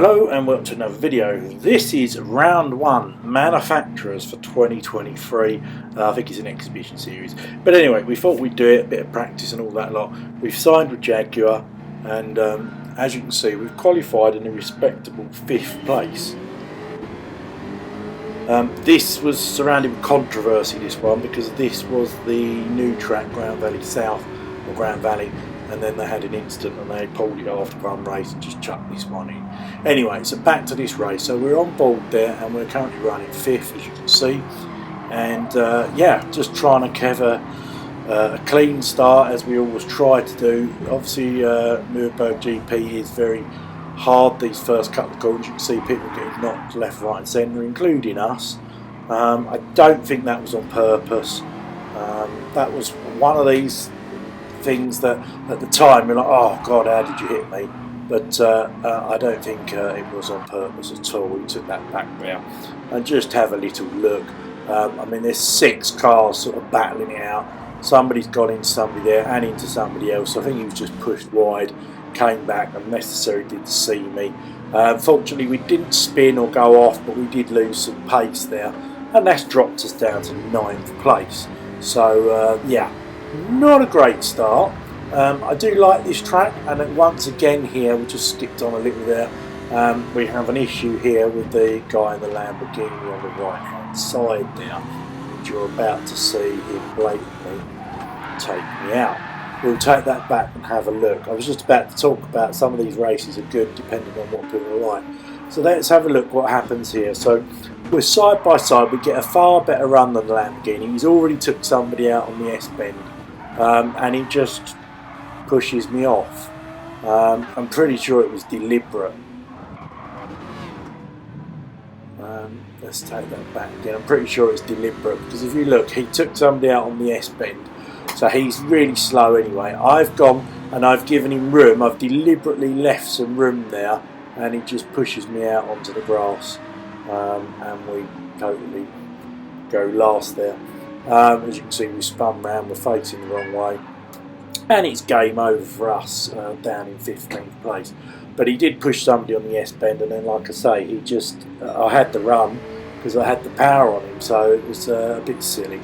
Hello and welcome to another video. This is round one manufacturers for 2023. I think it's an exhibition series, but anyway, we thought we'd do it, a bit of practice and all that lot. We've signed with Jaguar, and as you can see, we've qualified in a respectable 5th place. This was surrounded with controversy, this one, because this was the new track, Grand Valley South, or Grand Valley, and then they had an incident and they pulled it after one race and just chucked this one in. Anyway, so back to this race. So we're on board there and we're currently running 5th, as you can see, and yeah, just trying to have a clean start, as we always try to do. Obviously Nurg GP is very hard these first couple of corners. You can see people getting knocked left, right and centre, including us. I don't think that was on purpose. That was one of these things that at the time you're like, oh god, how did you hit me? But I don't think it was on purpose at all. We took that back there and just have a little look. I mean, there's 6 cars sort of battling it out. Somebody's gone into somebody there and into somebody else. I think he was just pushed wide, came back, and necessarily did see me. Fortunately we didn't spin or go off, but we did lose some pace there, and that's dropped us down to 9th place. So yeah, not a great start. I do like this track, and once again here we just skipped on a little there. We have an issue here with the guy in the Lamborghini on the right hand side there, which you're about to see him blatantly take me out. We'll take that back and have a look. I was just about to talk about some of these races are good depending on what people are like. So let's have a look what happens here. So we're side by side. We get a far better run than the Lamborghini. He's already took somebody out on the S-bend, and he just pushes me off. I'm pretty sure it was deliberate. Let's take that back again. I'm pretty sure it's deliberate, because if you look, he took somebody out on the S-bend, so he's really slow anyway. I've gone and I've given him room. I've deliberately left some room there, and he just pushes me out onto the grass, and we totally go last there. As you can see, we spun round, we're facing the wrong way, and it's game over for us, down in 15th place. But he did push somebody on the S-bend, and then, like I say, he just I had to run because I had the power on him, so it was a bit silly.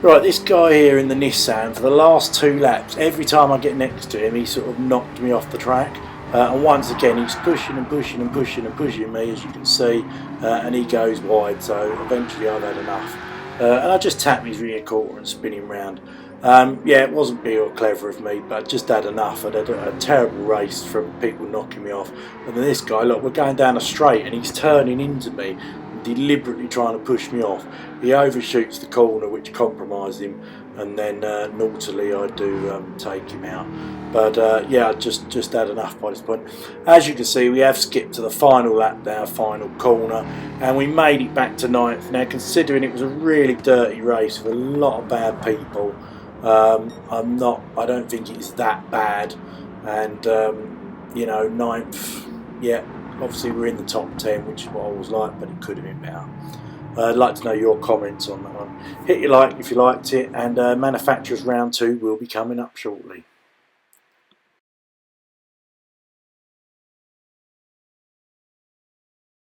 Right, this guy here in the Nissan, for the last 2 laps, every time I get next to him, he sort of knocked me off the track. And once again, he's pushing and pushing and pushing and pushing me, as you can see, and he goes wide, so eventually I've had enough. And I just tapped his rear quarter and spin him round. Yeah, it wasn't big or clever of me, but I just had enough. I'd had a terrible race from people knocking me off. And then this guy, look, we're going down a straight and he's turning into me, deliberately trying to push me off. He overshoots the corner, which compromised him, and then naughtily I do take him out. But yeah, I just had enough by this point. As you can see, we have skipped to the final lap now, final corner, and we made it back to 9th. Now, considering it was a really dirty race with a lot of bad people, I don't think it's that bad, and you know, 9th, yeah, obviously we're in the top 10, which is what I always like, but it could have been better. I'd like to know your comments on that one. Hit your like if you liked it, and manufacturers round 2 will be coming up shortly.